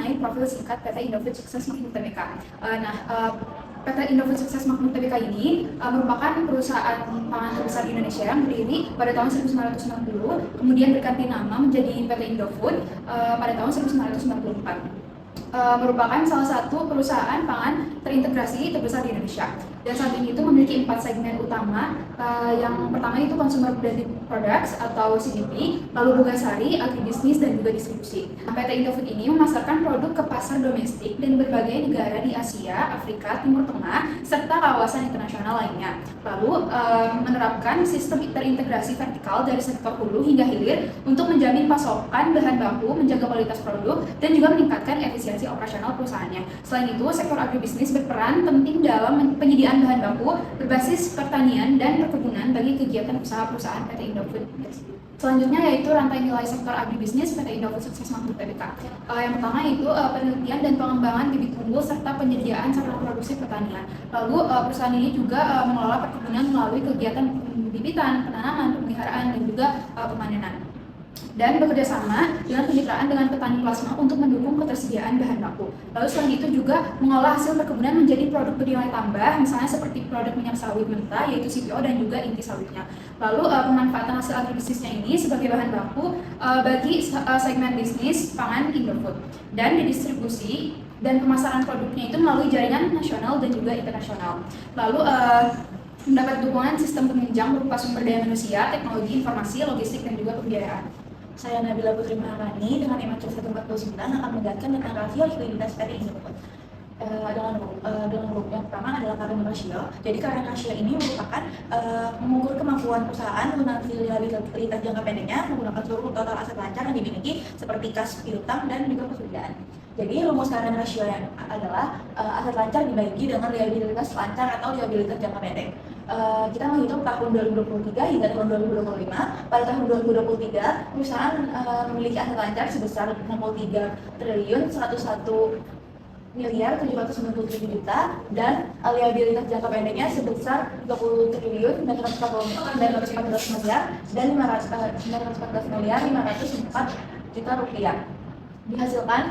mengenai profil singkat PT Indofood Sukses Makmur Tbk. PT Indofood Sukses Makmur Tbk ini merupakan perusahaan pangan terbesar di Indonesia yang berdiri pada tahun 1990, kemudian berganti nama menjadi PT Indofood pada tahun 1994. Merupakan salah satu perusahaan pangan terintegrasi terbesar di Indonesia. Dan saat ini itu memiliki 4 segmen utama. Yang pertama itu Consumer Branded Products atau CBP, lalu Bogasari, Agribisnis, dan juga distribusi. PT Indofood ini memasarkan produk ke pasar domestik dan berbagai negara di Asia, Afrika, Timur Tengah, serta kawasan internasional lainnya. Lalu menerapkan sistem terintegrasi vertikal dari sektor hulu hingga hilir untuk menjamin pasokan bahan baku, menjaga kualitas produk, dan juga meningkatkan efisiensi operasional perusahaannya. Selain itu, sektor agribisnis berperan penting dalam penyediaan bahan baku berbasis pertanian dan perkebunan bagi kegiatan usaha perusahaan PT Indofood. Selanjutnya yaitu rantai nilai sektor agribisnis PT Indofood Sukses Makmur Tbk. Yang pertama itu penelitian dan pengembangan bibit unggul serta penyediaan sarana produksi pertanian. Lalu perusahaan ini juga mengelola perkebunan melalui kegiatan bibitan, penanaman, pemeliharaan, dan juga pemanenan. Dan bekerja sama dengan kemitraan dengan petani plasma untuk mendukung ketersediaan bahan baku. Lalu selain itu juga mengolah hasil perkebunan menjadi produk bernilai tambah, misalnya seperti produk minyak sawit mentah yaitu CPO dan juga inti sawitnya. Lalu pemanfaatan hasil agribisnisnya ini sebagai bahan baku bagi segmen bisnis pangan Indofood. Dan didistribusi dan pemasaran produknya itu melalui jaringan nasional dan juga internasional. Lalu mendapat dukungan sistem penunjang berupa sumber daya manusia, teknologi, informasi, logistik, dan juga pembiayaan. Saya Nabila Putri Maharani dengan IMATRIX 149 akan menggambarkan tentang rasio likuiditas PT Indofood. Dengan grup yang pertama adalah current ratio. Jadi current ratio ini merupakan mengukur kemampuan perusahaan melunasi liabilitas jangka pendeknya menggunakan seluruh total aset lancar yang dimiliki seperti kas piutang dan juga persediaan. Jadi rumus current ratio yang adalah aset lancar dibagi dengan liabilitas lancar atau liabilitas jangka pendek. Kita menghitung tahun 2023 hingga tahun 2025. Pada tahun 2023 perusahaan memiliki aset lancar sebesar 63 triliun 101 miliar 797 juta dan liabilitas jangka pendeknya sebesar 30 triliun 914 miliar dan 914 miliar 504 juta rupiah. Dihasilkan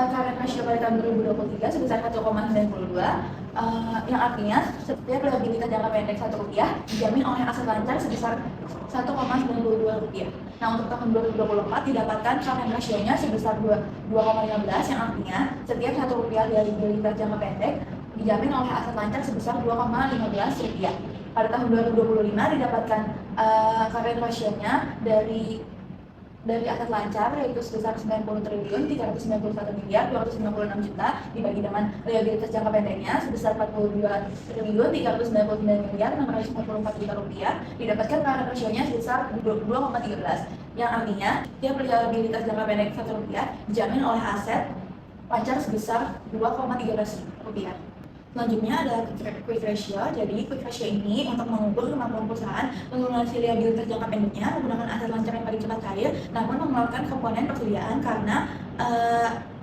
current ratio pada tahun 2023 sebesar 1,92 yang artinya setiap liabilitas jangka pendek Rp1 dijamin oleh aset lancar sebesar 1,92 rupiah. Nah, untuk tahun 2024 didapatkan current ratio-nya sebesar 2,15 yang artinya setiap Rp1 liabilitas jangka pendek dijamin oleh aset lancar sebesar 2,15 rupiah. Pada tahun 2025 didapatkan current ratio-nya dari aset lancar yaitu sebesar 90 triliun 391 miliar 296 juta dibagi dengan liabilitas jangka pendeknya sebesar 42 triliun 399 miliar 644 juta rupiah didapatkan current ratio-nya sebesar 2,13 yang artinya tiap liabilitas jangka pendek Rp1 dijamin oleh aset lancar sebesar 2,13 rupiah. Selanjutnya ada quick ratio. Jadi quick ratio ini untuk mengukur kemampuan perusahaan melunasi liabilitas jangka pendeknya menggunakan aset lancar yang paling cepat cair, namun mengeluarkan komponen persediaan karena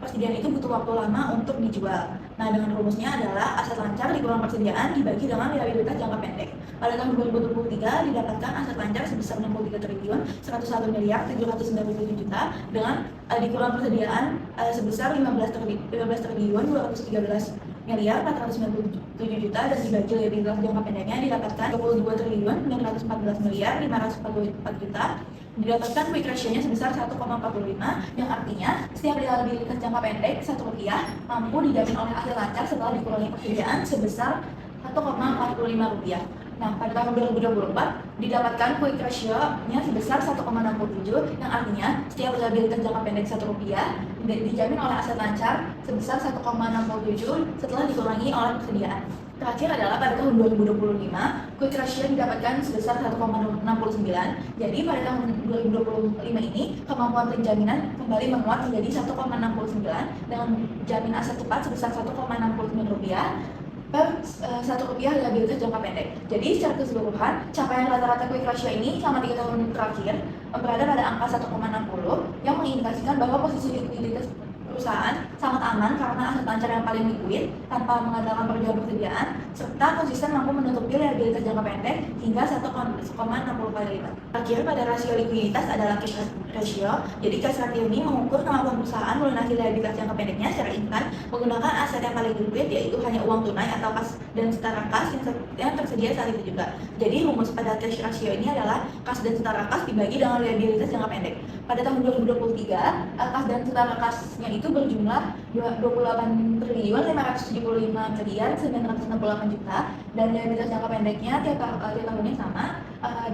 persediaan itu butuh waktu lama untuk dijual. Nah, dengan rumusnya adalah aset lancar dikurang persediaan dibagi dengan liabilitas jangka pendek. Pada tahun 2023 didapatkan aset lancar sebesar 63 triliun 101 miliar 797 juta dengan dikurang persediaan sebesar 15 triliun 213 miliar 497 juta dan dibagi liabilitas jangka pendeknya didapatkan 22 triliun 914 miliar 544 juta didapatkan quick ratio-nya sebesar 1,45 yang artinya setiap liabilitas jangka pendek Rp1 mampu dijamin oleh aset lancar setelah dikurangi persediaan sebesar 1,45 rupiah. Nah, pada tahun 2024 didapatkan quick ratio-nya sebesar 1,67 yang artinya setiap liabilitas jangka pendek Rp1 dijamin oleh aset lancar sebesar 1,67 setelah dikurangi oleh persediaan. Terakhir adalah pada tahun 2025 quick ratio didapatkan sebesar 1,69. Jadi pada tahun 2025 ini kemampuan penjaminan kembali menguat menjadi 1,69 dengan jamin aset tepat sebesar Rp1,69 per Rp1 liabilitas jangka pendek. Jadi secara keseluruhan capaian rata-rata quick ratio ini selama 3 tahun terakhir berada pada angka 1,60 yang mengindikasikan bahwa posisi likuiditas perusahaan sangat aman karena aset lancar yang paling likuid tanpa mengandalkan persediaan, serta konsisten mampu menutupi liabilitas jangka pendek hingga 1,60 kali lipat. Terakhir, pada rasio likuiditas adalah cash ratio. Jadi cash ratio ini mengukur kemampuan perusahaan melunasi liabilitas jangka pendeknya secara instan menggunakan aset yang paling liquid, yaitu hanya uang tunai atau kas dan setara kas yang tersedia saat itu juga. Jadi rumus pada cash ratio ini adalah kas dan setara kas dibagi dengan liabilitas jangka pendek. Pada tahun 2023, kas dan setara kasnya itu berjumlah 28 triliun 575 miliar 968 juta, dan liabilitas jangka pendeknya tiap tahunnya sama,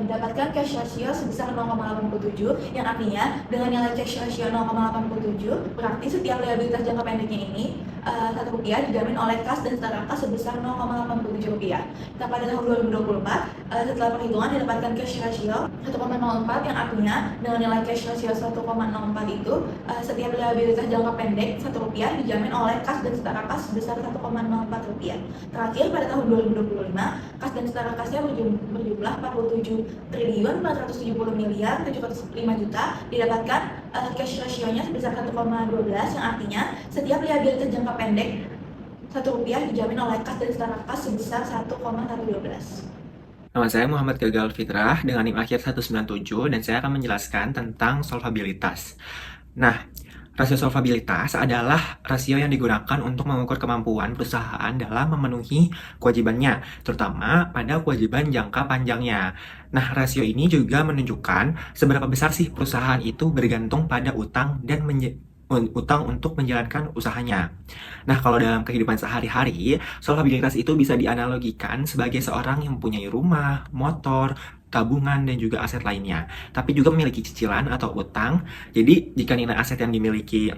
didapatkan cash ratio sebesar 0,87, yang artinya dengan nilai cash ratio 0,87 berarti setiap liabilitas jangka pendeknya ini Rp1 dijamin oleh kas dan setara kas sebesar Rp0,87. Nah, pada tahun 2024 setelah perhitungan didapatkan cash ratio 1,04, yang artinya dengan nilai cash ratio 1,04 itu setiap liabilitas jangka pendek Rp1 dijamin oleh kas dan setara kas sebesar Rp1,04. Terakhir, pada tahun 2025 kas dan setara kasnya berjumlah 47 triliun 470 miliar 705 juta, didapatkan cash ratio-nya sebesar 1,12, yang artinya setiap liabilitas jangka pendek Rp1 dijamin oleh kas dan setara kas sebesar 1,112. Nama saya Muhammad Gagal Fitrah dengan NIM akhir 197 dan saya akan menjelaskan tentang solvabilitas. Nah, rasio solvabilitas adalah rasio yang digunakan untuk mengukur kemampuan perusahaan dalam memenuhi kewajibannya, terutama pada kewajiban jangka panjangnya. Nah, rasio ini juga menunjukkan seberapa besar sih perusahaan itu bergantung pada utang dan utang untuk menjalankan usahanya. Nah, kalau dalam kehidupan sehari-hari, solvabilitas itu bisa dianalogikan sebagai seorang yang mempunyai rumah, motor, tabungan, dan juga aset lainnya. Tapi juga memiliki cicilan atau utang. Jadi, jika nilai aset yang dimiliki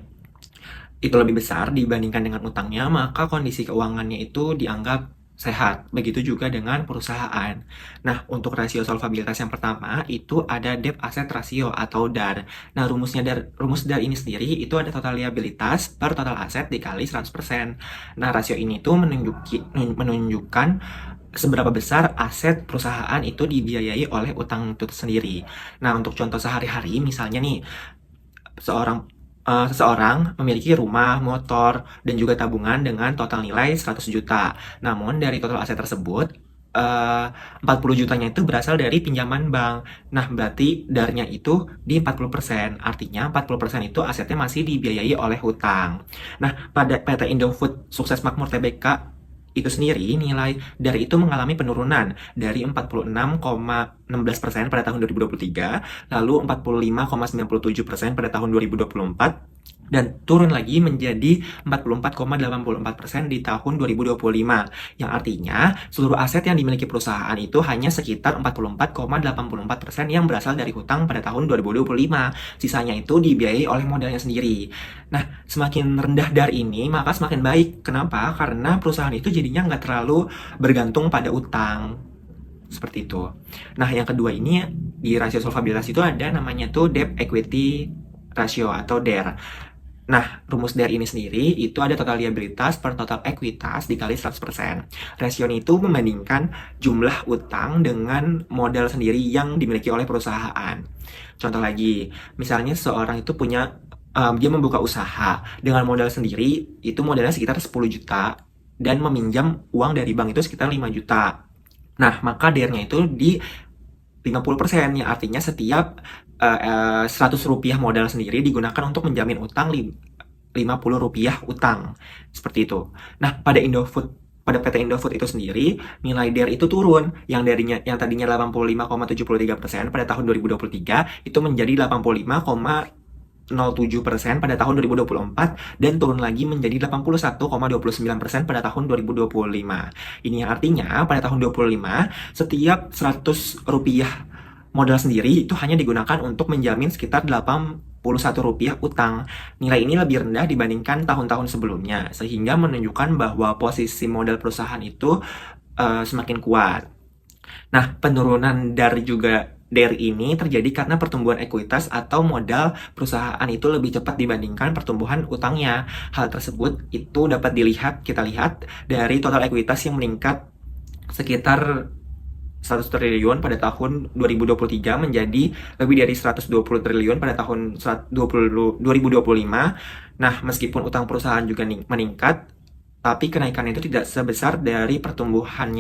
itu lebih besar dibandingkan dengan utangnya, maka kondisi keuangannya itu dianggap sehat. Begitu juga dengan perusahaan. Nah, untuk rasio solvabilitas yang pertama itu ada debt asset ratio atau DAR. Nah, rumus DAR ini sendiri itu ada total liabilitas per total aset dikali 100%. Nah, rasio ini tuh menunjukkan seberapa besar aset perusahaan itu dibiayai oleh utang itu sendiri. Nah, untuk contoh sehari-hari, misalnya nih, seseorang memiliki rumah, motor, dan juga tabungan dengan total nilai 100 juta. Namun, dari total aset tersebut, 40 jutanya itu berasal dari pinjaman bank. Nah, berarti DAR-nya itu di 40%. Artinya 40% itu asetnya masih dibiayai oleh hutang. Nah, pada PT Indofood Sukses Makmur Tbk itu sendiri, nilai DAR itu mengalami penurunan dari 46,16% pada tahun 2023, lalu 45,97% pada tahun 2024, dan turun lagi menjadi 44,84% di tahun 2025, yang artinya seluruh aset yang dimiliki perusahaan itu hanya sekitar 44,84% yang berasal dari hutang pada tahun 2025. Sisanya itu dibiayai oleh modalnya sendiri. Nah, semakin rendah DAR ini, maka semakin baik. Kenapa? Karena perusahaan itu jadinya nggak terlalu bergantung pada utang. Seperti itu. Nah, yang kedua ini, di rasio solvabilitas itu ada namanya tuh debt equity ratio atau DER. Nah, rumus DER ini sendiri itu ada total liabilitas per total ekuitas dikali 100%. Rasio ini itu membandingkan jumlah utang dengan modal sendiri yang dimiliki oleh perusahaan. Contoh lagi, misalnya seorang itu dia membuka usaha dengan modal sendiri, itu modalnya sekitar 10 juta, dan meminjam uang dari bank itu sekitar 5 juta. Nah, maka DER-nya itu di 50%, yang artinya setiap Rp100 modal sendiri digunakan untuk menjamin utang Rp50 utang. Seperti itu. Nah, pada PT Indofood itu sendiri, nilai DER itu turun, yang tadinya 85,73% pada tahun 2023 itu menjadi 85,07% pada tahun 2024, dan turun lagi menjadi 81,29% pada tahun 2025. Ini yang artinya pada tahun 2025 setiap Rp100 modal sendiri itu hanya digunakan untuk menjamin sekitar Rp81 utang. Nilai ini lebih rendah dibandingkan tahun-tahun sebelumnya, sehingga menunjukkan bahwa posisi modal perusahaan itu semakin kuat. Nah, penurunan DER ini terjadi karena pertumbuhan ekuitas atau modal perusahaan itu lebih cepat dibandingkan pertumbuhan utangnya. Hal tersebut itu dapat kita lihat dari total ekuitas yang meningkat sekitar 100 triliun pada tahun 2023 menjadi lebih dari 120 triliun pada tahun 2025. Nah, meskipun utang perusahaan juga meningkat, tapi kenaikannya itu tidak sebesar dari pertumbuhan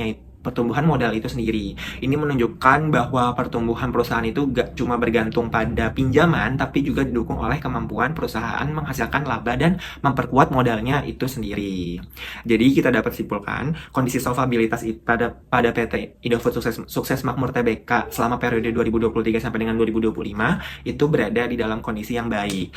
modal itu sendiri. Ini menunjukkan bahwa pertumbuhan perusahaan itu gak cuma bergantung pada pinjaman, tapi juga didukung oleh kemampuan perusahaan menghasilkan laba dan memperkuat modalnya itu sendiri. Jadi kita dapat simpulkan kondisi solvabilitas pada PT Indofood Sukses Makmur Tbk selama periode 2023 sampai dengan 2025 itu berada di dalam kondisi yang baik.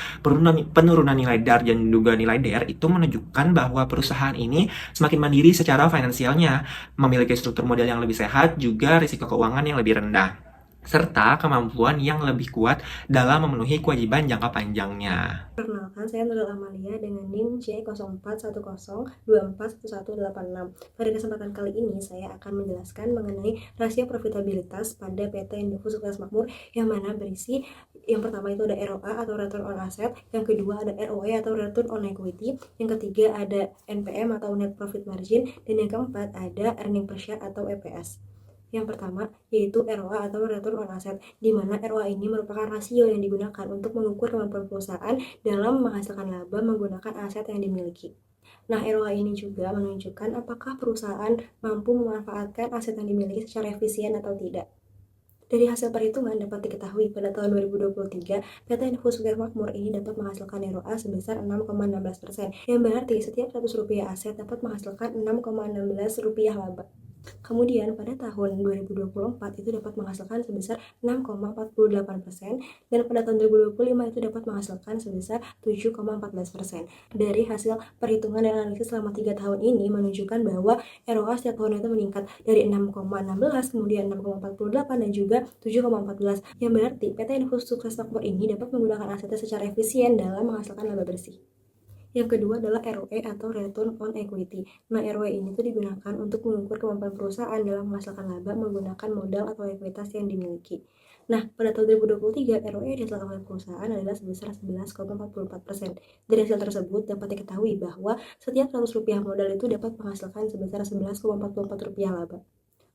Penurunan nilai DAR dan juga nilai DER itu menunjukkan bahwa perusahaan ini semakin mandiri secara finansialnya, memiliki struktur modal yang lebih sehat, juga risiko keuangan yang lebih rendah, serta kemampuan yang lebih kuat dalam memenuhi kewajiban jangka panjangnya. Perkenalkan, saya Nurul Amalia dengan NIM J0410241186. Pada kesempatan kali ini, saya akan menjelaskan mengenai rasio profitabilitas pada PT Indofood Sukses Makmur, yang mana berisi yang pertama itu ada ROA atau Return on Asset, yang kedua ada ROE atau Return on Equity, yang ketiga ada NPM atau Net Profit Margin, dan yang keempat ada Earning Per Share atau EPS. Yang pertama yaitu ROA atau Return on Asset, di mana ROA ini merupakan rasio yang digunakan untuk mengukur kemampuan perusahaan dalam menghasilkan laba menggunakan aset yang dimiliki. Nah, ROA ini juga menunjukkan apakah perusahaan mampu memanfaatkan aset yang dimiliki secara efisien atau tidak. Dari hasil perhitungan dapat diketahui pada tahun 2023, PT Indofood Sukses Makmur ini dapat menghasilkan ROA sebesar 6,16%, yang berarti setiap 100 rupiah aset dapat menghasilkan 6,16 rupiah laba. Kemudian pada tahun 2024 itu dapat menghasilkan sebesar 6,48%, dan pada tahun 2025 itu dapat menghasilkan sebesar 7,14%. Dari hasil perhitungan dan analisis selama 3 tahun ini menunjukkan bahwa ROA setiap tahun itu meningkat dari 6,16, kemudian 6,48, dan juga 7,14, yang berarti PT Indofood Sukses Makmur ini dapat menggunakan asetnya secara efisien dalam menghasilkan laba bersih. Yang kedua adalah ROE atau Return on Equity. Nah, ROE ini tuh digunakan untuk mengukur kemampuan perusahaan dalam menghasilkan laba menggunakan modal atau ekuitas yang dimiliki. Nah, pada tahun 2023, ROE yang dihasilkan oleh perusahaan adalah sebesar 11,44%. Dari hasil tersebut dapat diketahui bahwa setiap 100 rupiah modal itu dapat menghasilkan sebesar 11,44 rupiah laba.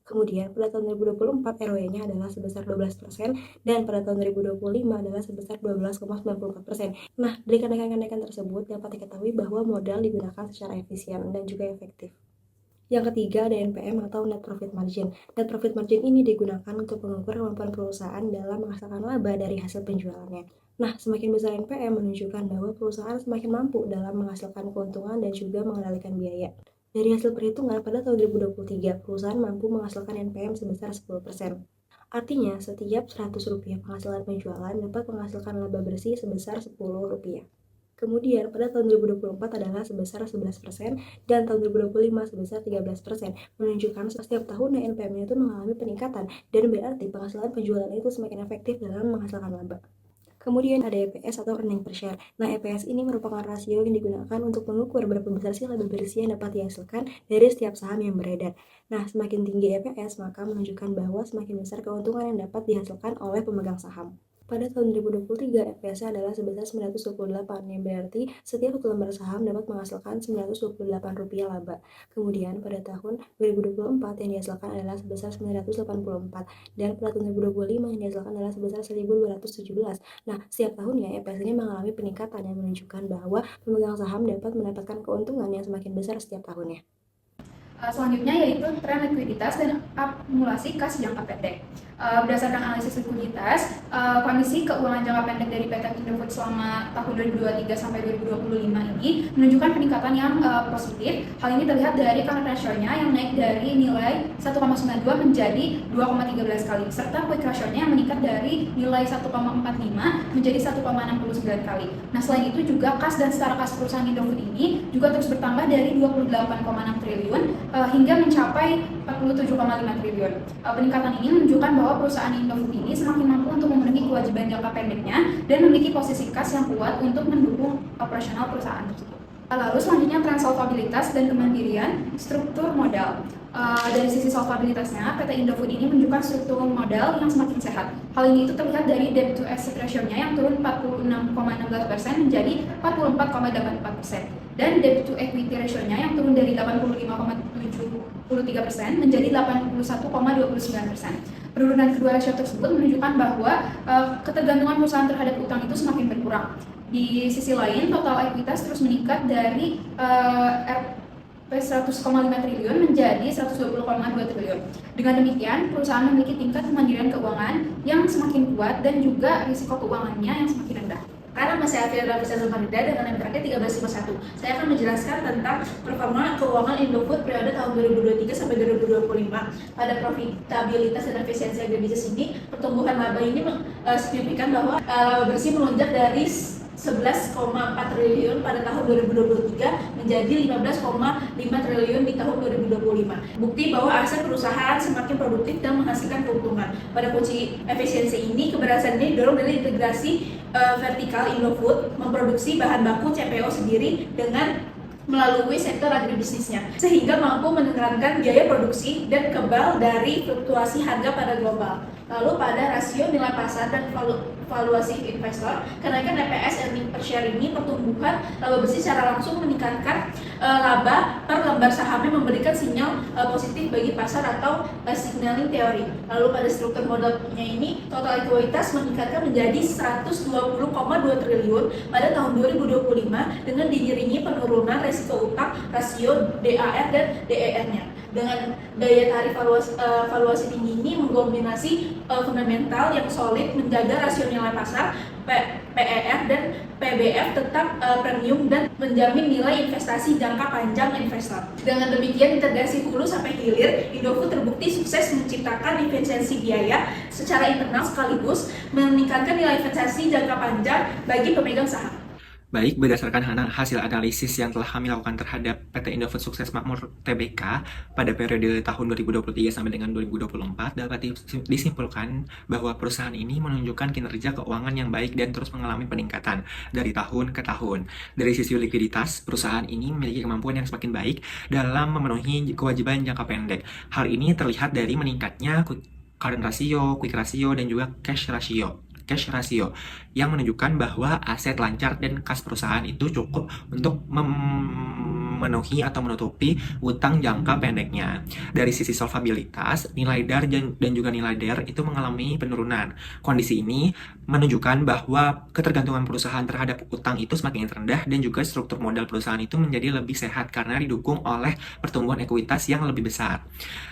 Kemudian pada tahun 2024 ROE-nya adalah sebesar 12%, dan pada tahun 2025 adalah sebesar 12,94%. Nah, dari kenaikan-kenaikan tersebut dapat diketahui bahwa modal digunakan secara efisien dan juga efektif. Yang ketiga ada NPM atau Net Profit Margin. Net Profit Margin ini digunakan untuk mengukur kemampuan perusahaan dalam menghasilkan laba dari hasil penjualannya. Nah, semakin besar NPM menunjukkan bahwa perusahaan semakin mampu dalam menghasilkan keuntungan dan juga mengendalikan biaya. Dari hasil perhitungan pada tahun 2023, perusahaan mampu menghasilkan NPM sebesar 10%. Artinya, setiap 100 rupiah penghasilan penjualan dapat menghasilkan laba bersih sebesar 10 rupiah. Kemudian, pada tahun 2024 adalah sebesar 11%, dan tahun 2025 sebesar 13%, menunjukkan setiap tahunnya NPM-nya itu mengalami peningkatan, dan berarti penghasilan penjualan itu semakin efektif dalam menghasilkan laba. Kemudian ada EPS atau Earning Per Share. Nah, EPS ini merupakan rasio yang digunakan untuk mengukur berapa besar sih laba bersih yang dapat dihasilkan dari setiap saham yang beredar. Nah, semakin tinggi EPS maka menunjukkan bahwa semakin besar keuntungan yang dapat dihasilkan oleh pemegang saham. Pada tahun 2023, EPS adalah sebesar 928, yang berarti setiap satu lembar saham dapat menghasilkan 928 rupiah laba. Kemudian pada tahun 2024 yang dihasilkan adalah sebesar 984, dan pada tahun 2025 yang dihasilkan adalah sebesar 1217. Nah, setiap tahunnya EPS ini mengalami peningkatan yang menunjukkan bahwa pemegang saham dapat mendapatkan keuntungan yang semakin besar setiap tahunnya. Selanjutnya yaitu tren likuiditas dan akumulasi kas jangka pendek. Berdasarkan analisis likuiditas, kondisi keuangan jangka pendek dari PT Indofood selama tahun 2023 sampai 2025 ini menunjukkan peningkatan yang positif. Hal ini terlihat dari current ratio-nya yang naik dari nilai 1,92 menjadi 2,13 kali, serta quick ratio-nya yang meningkat dari nilai 1,45 menjadi 1,69 kali. Nah, selain itu juga kas dan setara kas perusahaan Indofood ini juga terus bertambah dari 28,6 triliun hingga mencapai 47,5 triliun. Peningkatan ini menunjukkan bahwa perusahaan Indofood ini semakin mampu untuk memenuhi kewajiban jangka pendeknya dan memiliki posisi kas yang kuat untuk mendukung operasional perusahaan tersebut. Lalu selanjutnya tren solvabilitas dan kemandirian struktur modal. Dari sisi solvabilitasnya, PT Indofood ini menunjukkan struktur modal yang semakin sehat. Hal ini itu terlihat dari debt to asset ratio-nya yang turun 46,16% menjadi 44,84%. dan debt to equity ratio-nya yang turun dari 85,73% menjadi 81,29%. Penurunan kedua rasio tersebut menunjukkan bahwa ketergantungan perusahaan terhadap utang itu semakin berkurang. Di sisi lain, total ekuitas terus meningkat dari Rp 100,5 triliun menjadi 120,2 triliun. Dengan demikian, perusahaan memiliki tingkat kemandirian keuangan yang semakin kuat dan juga risiko keuangannya yang semakin rendah. Karena masih akhir dalam Visa Samarinda dengan yang terakhir 1351, saya akan menjelaskan tentang performa keuangan Indofood periode tahun 2023 sampai 2025. Pada profitabilitas dan efisiensi agribisnis ini, pertumbuhan laba ini signifikan bahwa laba bersih melonjak dari 11,4 triliun pada tahun 2023 menjadi 15,5 triliun di tahun 2025. Bukti bahwa aset perusahaan semakin produktif dan menghasilkan keuntungan. Pada kunci efisiensi ini, keberhasilan ini didorong dari integrasi vertikal Indofood memproduksi bahan baku CPO sendiri dengan melalui sektor agribisnisnya, sehingga mampu menekankan biaya produksi dan kebal dari fluktuasi harga pada global. Lalu pada rasio nilai pasar dan valuasi investor, kenaikan EPS earning per share ini pertumbuhan laba bersih secara langsung meningkatkan laba per lembar sahamnya, memberikan sinyal positif bagi pasar atau signaling teori. Lalu pada struktur modalnya ini, total ekuitas meningkatkan menjadi 120,2 triliun pada tahun 2025 dengan diiringi penurunan risiko utang rasio DAR dan DER-nya. Dengan daya tarik valuasi tinggi ini mendominasi fundamental yang solid, menjaga rasio nilai pasar, PER dan PBF tetap premium dan menjamin nilai investasi jangka panjang investor. Dengan demikian, integrasi hulu sampai hilir, Indofood terbukti sukses menciptakan efisiensi biaya secara internal sekaligus meningkatkan nilai investasi jangka panjang bagi pemegang saham. Baik, berdasarkan hasil analisis yang telah kami lakukan terhadap PT Indofood Sukses Makmur Tbk pada periode tahun 2023 sampai dengan 2024, dapat disimpulkan bahwa perusahaan ini menunjukkan kinerja keuangan yang baik dan terus mengalami peningkatan dari tahun ke tahun. Dari sisi likuiditas, perusahaan ini memiliki kemampuan yang semakin baik dalam memenuhi kewajiban jangka pendek. Hal ini terlihat dari meningkatnya current ratio, quick ratio, dan juga cash ratio yang menunjukkan bahwa aset lancar dan kas perusahaan itu cukup untuk memenuhi atau menutupi utang jangka pendeknya. Dari sisi solvabilitas, nilai DAR dan juga nilai DER itu mengalami penurunan. Kondisi ini menunjukkan bahwa ketergantungan perusahaan terhadap utang itu semakin rendah dan juga struktur modal perusahaan itu menjadi lebih sehat karena didukung oleh pertumbuhan ekuitas yang lebih besar.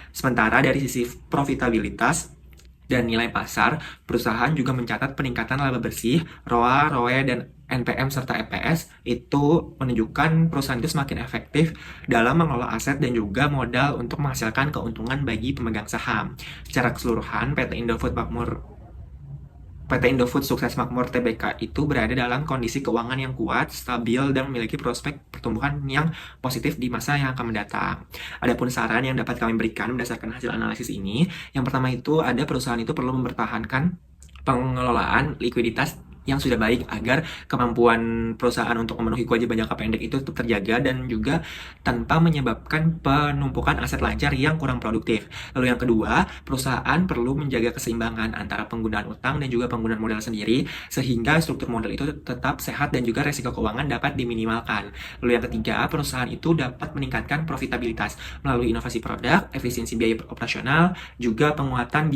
Sementara dari sisi profitabilitas dan nilai pasar, perusahaan juga mencatat peningkatan laba bersih, ROA, ROE, dan NPM serta EPS itu menunjukkan perusahaan itu semakin efektif dalam mengelola aset dan juga modal untuk menghasilkan keuntungan bagi pemegang saham. Secara keseluruhan, PT Indofood Sukses Makmur Tbk itu berada dalam kondisi keuangan yang kuat, stabil, dan memiliki prospek pertumbuhan yang positif di masa yang akan mendatang. Adapun saran yang dapat kami berikan berdasarkan hasil analisis ini, yang pertama itu ada perusahaan itu perlu mempertahankan pengelolaan likuiditas yang sudah baik agar kemampuan perusahaan untuk memenuhi kewajiban jangka pendek itu tetap terjaga dan juga tanpa menyebabkan penumpukan aset lancar yang kurang produktif. Lalu yang kedua, perusahaan perlu menjaga keseimbangan antara penggunaan utang dan juga penggunaan modal sendiri sehingga struktur modal itu tetap sehat dan juga resiko keuangan dapat diminimalkan. Lalu yang ketiga, perusahaan itu dapat meningkatkan profitabilitas melalui inovasi produk, efisiensi biaya operasional, juga penguatan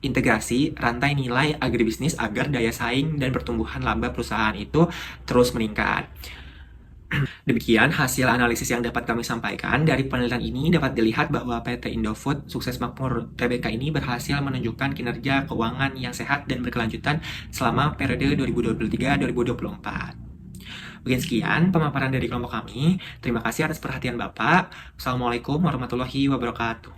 integrasi rantai nilai agribisnis agar daya saing dan pertumbuhan laba perusahaan itu terus meningkat. Demikian hasil analisis yang dapat kami sampaikan. Dari penelitian ini dapat dilihat bahwa PT Indofood Sukses Makmur Tbk ini berhasil menunjukkan kinerja keuangan yang sehat dan berkelanjutan selama periode 2023-2024. Mungkin sekian pemaparan dari kelompok kami. Terima kasih atas perhatian Bapak. Assalamualaikum warahmatullahi wabarakatuh.